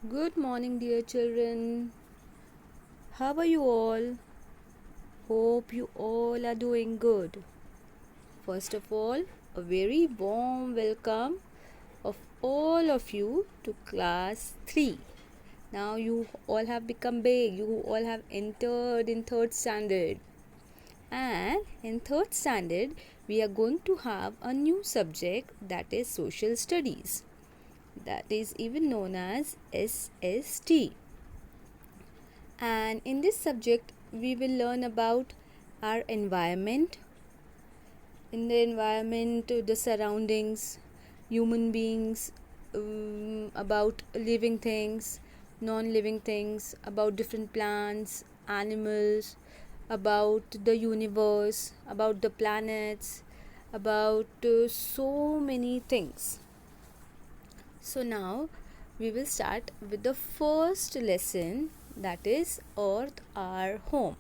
Good morning, dear children. How are you all? Hope you all are doing good. First of all, a very warm welcome of all of you to class 3. Now you all have become big. You all have entered in 3rd standard. And in 3rd standard, we are going to have a new subject, that is social studies. That is even known as SST. And in this subject we will learn about our environment, in the environment, the surroundings, human beings, about living things, non-living things, about different plants, animals, about the universe, about the planets, about so many things. So now we will start with the first lesson, that is Earth, our home.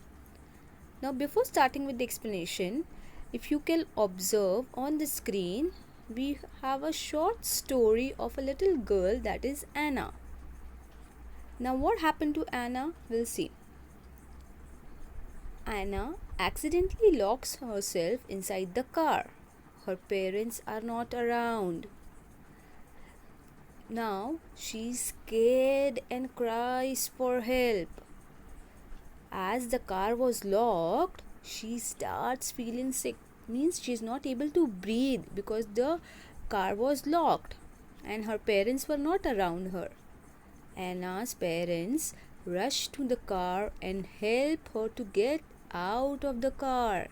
Now before starting with the explanation, if you can observe on the screen, we have a short story of a little girl, that is Anna. Now what happened to Anna? We'll see. Anna accidentally locks herself inside the car. Her parents are not around. Now she's scared and cries for help. As the car was locked, she starts feeling sick. Means she's not able to breathe because the car was locked and her parents were not around her. Anna's parents rush to the car and help her to get out of the car.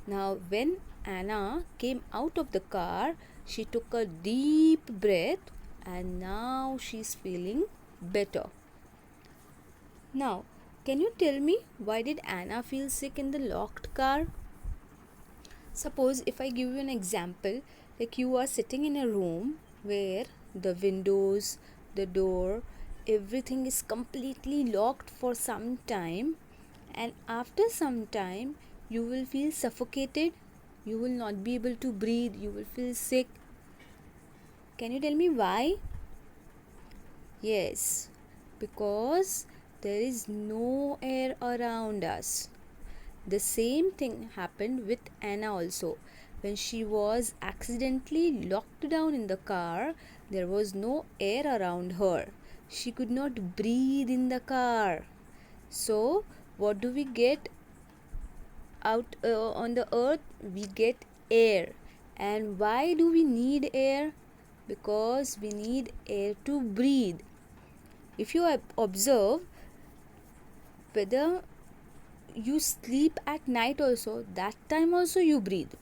Now, when Anna came out of the car, she took a deep breath and now she's feeling better. Now, can you tell me why did Anna feel sick in the locked car? Suppose if I give you an example, like you are sitting in a room where the windows, the door, everything is completely locked for some time, and after some time you will feel suffocated, you will not be able to breathe, you will feel sick. Can you tell me why? Yes, because there is no air around us. The same thing happened with Anna also. When she was accidentally locked down in the car, there was no air around her. She could not breathe in the car. So, what do we get out on the earth? We get air. And why do we need air? Because we need air to breathe. If you observe, whether you sleep at night also, that time also you breathe.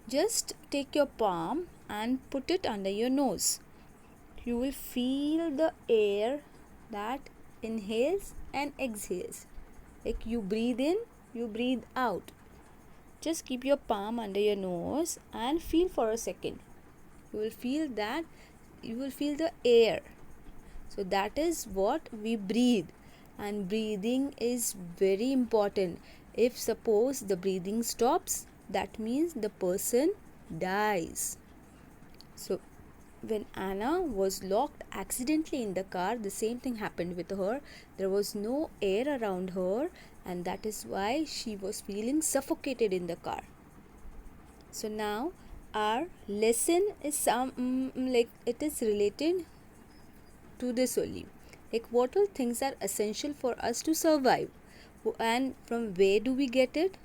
Just take your palm and put it under your nose. You will feel the air that inhales and exhales. Like you breathe in, you breathe out. Just keep your palm under your nose and feel for a second. You will feel that, you will feel the air. So that is what we breathe, and breathing is very important. If suppose the breathing stops, that means the person dies. So when Anna was locked accidentally in the car, the same thing happened with her. There was no air around her, and that is why she was feeling suffocated in the car. So now our lesson is like it is related to this only. Like what all things are essential for us to survive, and from where do we get it,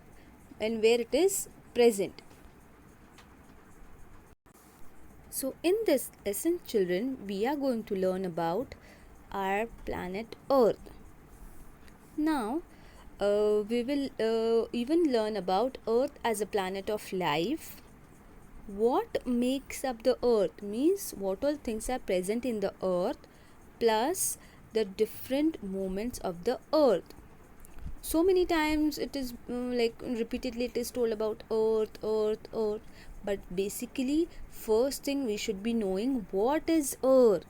and where it is present. So in this lesson, children, we are going to learn about our planet Earth. Now we will even learn about Earth as a planet of life. What makes up the earth means what all things are present in the earth, plus the different moments of the earth. So many times it is like repeatedly it is told about earth, earth, earth, but basically first thing we should be knowing what is earth.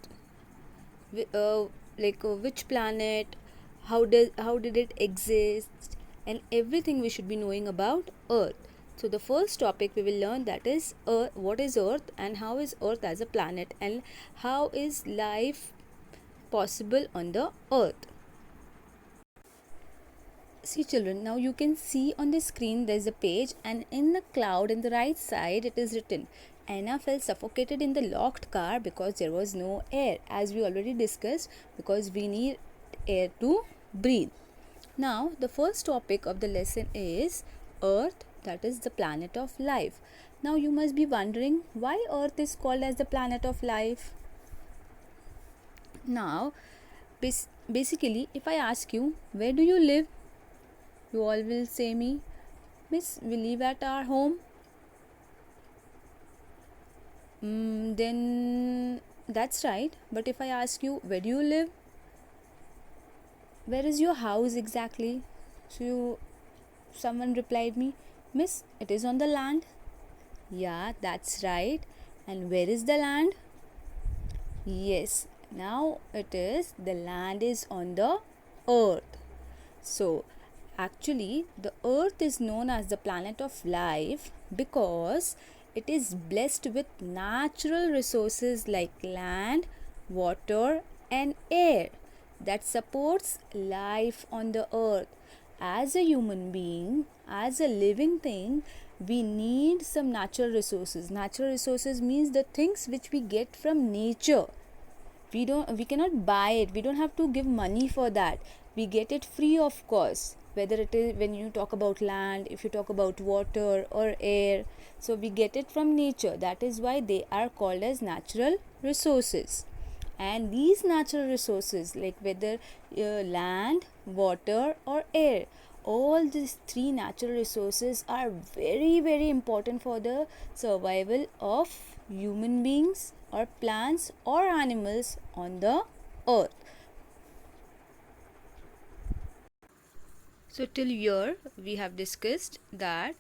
Which planet, how did it exist, and everything we should be knowing about earth. So the first topic we will learn, that is Earth, what is Earth and how is Earth as a planet and how is life possible on the Earth. See children, now you can see on the screen there is a page, and in the cloud in the right side it is written, Anna felt suffocated in the locked car because there was no air, as we already discussed, because we need air to breathe. Now the first topic of the lesson is Earth, that is the planet of life. Now you must be wondering why Earth is called as the planet of life. Now basically, if I ask you, where do you live? You all will say me, Miss, we live at our home. Then that's right. But if I ask you, where do you live? Where is your house exactly? So someone replied me, Miss, it is on the land. Yeah, that's right. And where is the land? Yes, now it is, the land is on the earth. So actually, the earth is known as the planet of life because it is blessed with natural resources like land, water, and air that supports life on the earth. As a human being, as a living thing, we need some natural resources. Natural resources means the things which we get from nature. We cannot buy it, we don't have to give money for that, we get it free of cost, whether it is when you talk about land, if you talk about water or air, so we get it from nature. That is why they are called as natural resources. And these natural resources, like whether land, water or air, all these three natural resources are very very important for the survival of human beings or plants or animals on the earth. So till here we have discussed that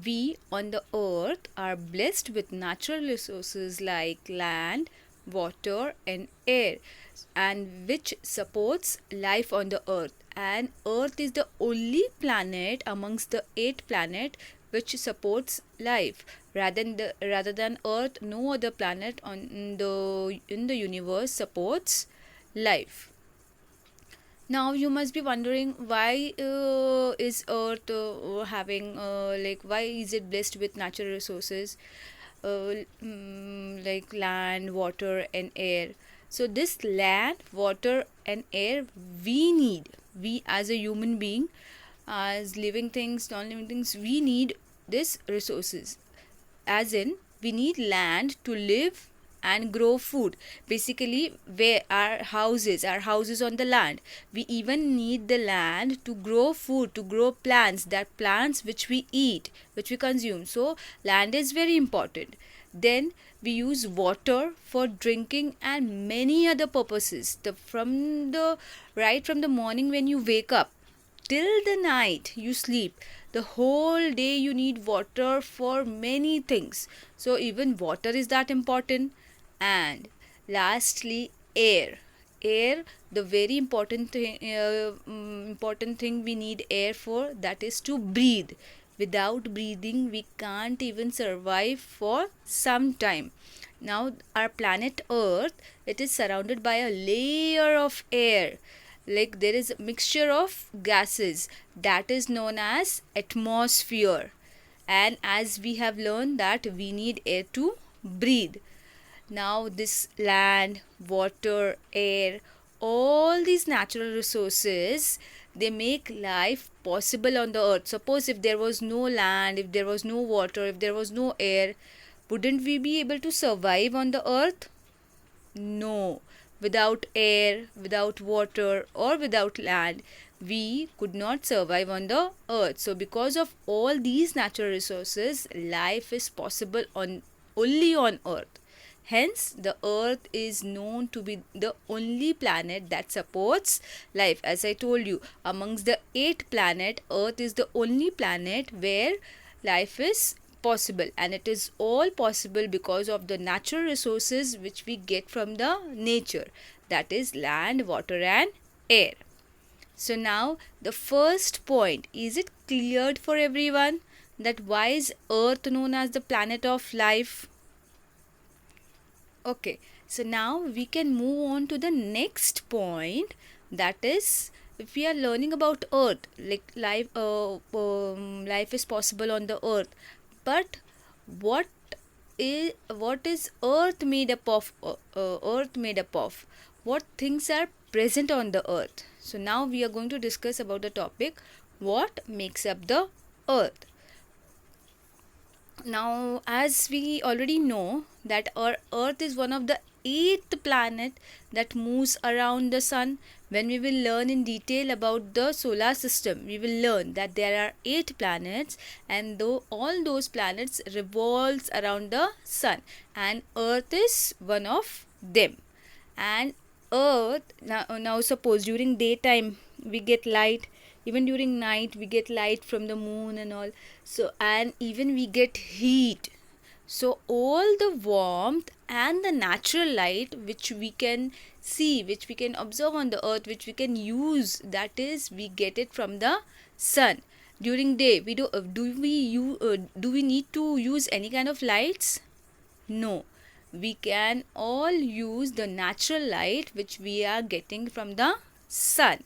we on the earth are blessed with natural resources like land, water and air, and which supports life on the earth. And earth is the only planet amongst the 8 planet which supports life. Rather than earth, no other planet in the universe supports life. Now you must be wondering, why is earth having like, why is it blessed with natural resources like land, water and air? So this land, water and air we need, we as a human being, as living things, non-living things, we need these resources. As in, we need land to live and grow food. Basically, where our houses on the land, we even need the land to grow food, to grow plants, that plants which we eat, which we consume. So land is very important. Then we use water for drinking and many other purposes. From the morning when you wake up till the night you sleep, the whole day you need water for many things. So even water is that important. And lastly, air, the very important thing we need air for, that is to breathe. Without breathing we can't even survive for some time. Now our planet earth, it is surrounded by a layer of air, like there is a mixture of gases, that is known as atmosphere. And as we have learned that we need air to breathe. Now this land, water, air, all these natural resources, they make life possible on the earth. Suppose if there was no land, if there was no water, if there was no air, wouldn't we be able to survive on the earth? No. Without air, without water or without land, we could not survive on the earth. So because of all these natural resources, life is possible on only on earth. Hence, the earth is known to be the only planet that supports life. As I told you, amongst the 8 planets, earth is the only planet where life is possible, and it is all possible because of the natural resources which we get from the nature, that is land, water and air. So now the first point, is it cleared for everyone? that why is Earth known as the planet of life? Okay, so now we can move on to the next point, that is, if we are learning about Earth, like life is possible on the Earth, but what is Earth made up of? Earth made up of what things are present on the Earth? So now we are going to discuss about the topic, what makes up the Earth. Now, as we already know that our Earth is one of the 8th planet that moves around the sun. When we will learn in detail about the solar system, we will learn that there are 8 planets, and though all those planets revolves around the sun, and Earth is one of them. And Earth, now suppose during daytime we get light, even during night we get light from the moon and all, so and even we get heat. So all the warmth and the natural light which we can see, which we can observe on the Earth, which we can use, that is, we get it from the sun. During day we do we need to use any kind of lights? No, we can all use the natural light which we are getting from the sun.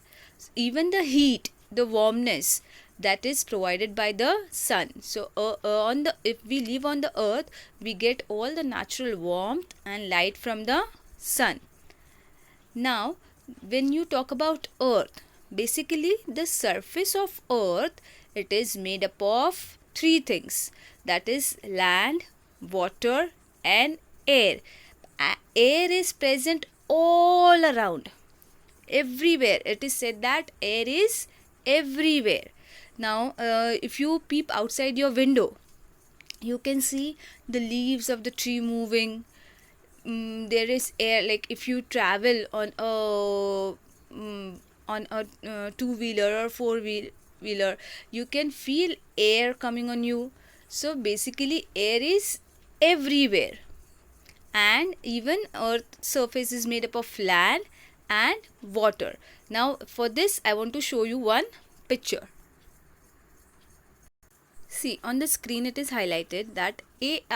Even the heat, the warmness, that is provided by the sun. So if we live on the Earth, we get all the natural warmth and light from the sun. Now, when you talk about Earth, basically the surface of Earth, it is made up of 3 things, that is land, water and air. Air is present all around, everywhere. It is said that air is everywhere. Now, if you peep outside your window, you can see the leaves of the tree moving. There is air. Like if you travel on a two-wheeler or four-wheeler, you can feel air coming on you. So basically, air is everywhere. And even Earth's surface is made up of land and water. Now for this I want to show you one picture. See, on the screen it is highlighted that 8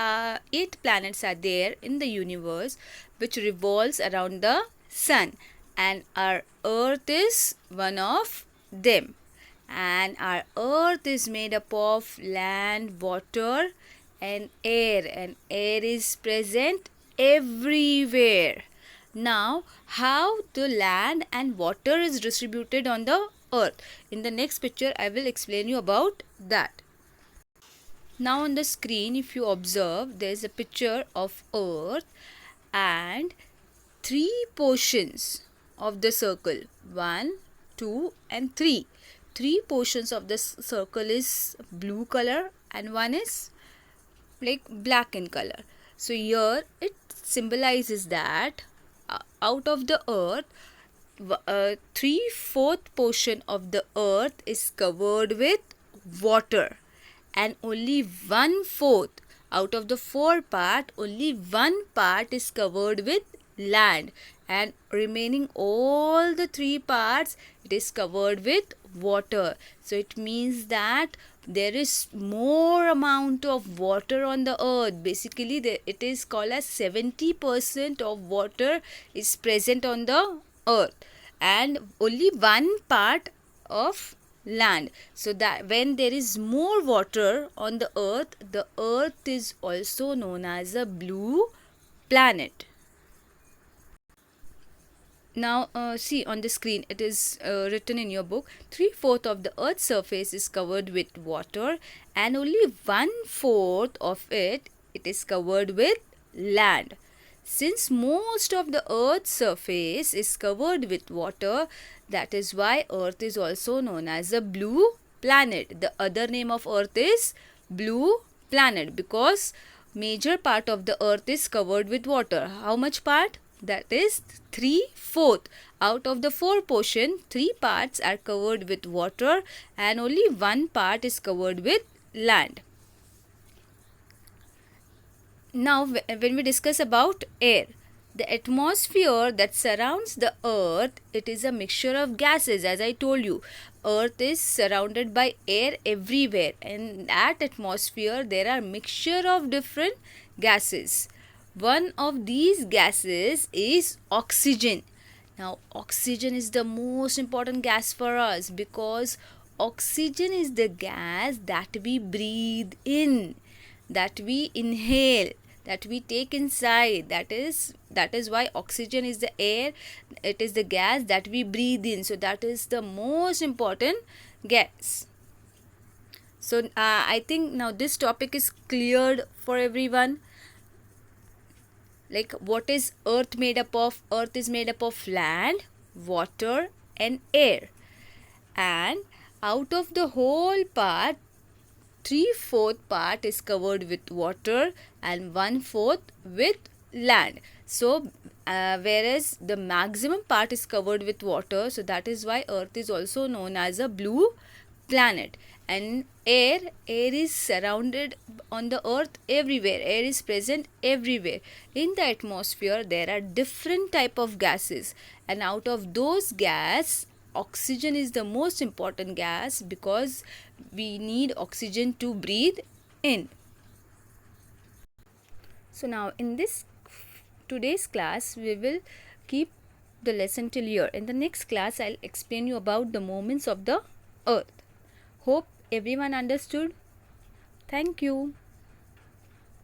planets are there in the universe which revolves around the sun, and our Earth is one of them. And our Earth is made up of land, water and air is present everywhere. Now, how the land and water is distributed on the Earth? In the next picture, I will explain you about that. Now on the screen, if you observe, there is a picture of Earth and 3 portions of the circle. 1, 2 and 3. 3 portions of the circle is blue color and one is like black in color. So here it symbolizes that out of the Earth, 3/4 portion of the Earth is covered with water, and only 1/4 out of the 4 part, only 1 part is covered with land, and remaining all the 3 parts, it is covered with water. So it means that there is more amount of water on the Earth. Basically it is called as 70% of water is present on the Earth, and only 1 part of land. So that when there is more water on the Earth is also known as a blue planet. Now see on the screen, it is written in your book, 3/4 of the Earth's surface is covered with water, and only 1/4 of it is covered with land. Since most of the Earth's surface is covered with water, that is why Earth is also known as a blue planet. The other name of Earth is blue planet because major part of the Earth is covered with water. How much part? That is 3/4. Out of the 4 portion, 3 parts are covered with water and only 1 part is covered with land. Now when we discuss about air, The atmosphere that surrounds the earth, it is a mixture of gases. As I told you, earth is surrounded by air everywhere, and that atmosphere there are mixture of different gases. One of these gases is oxygen. Now oxygen is the most important gas for us because oxygen is the gas that we breathe in, that we inhale, that we take inside. That is why oxygen is the air, it is the gas that we breathe in. So that is the most important gas. So I think now this topic is cleared for everyone. Like, what is earth made up of? Earth is made up of land, water and air. And out of the whole part, 3/4 part is covered with water and 1/4 with land. So whereas the maximum part is covered with water, so that is why earth is also known as a blue planet. And air is surrounded on the earth everywhere. Air is present everywhere. In the atmosphere there are different type of gases, and out of those gas, oxygen is the most important gas because we need oxygen to breathe in. So now in this today's class we will keep the lesson till here. In the next class I'll explain you about the movements of the earth. Hope everyone understood. Thank you.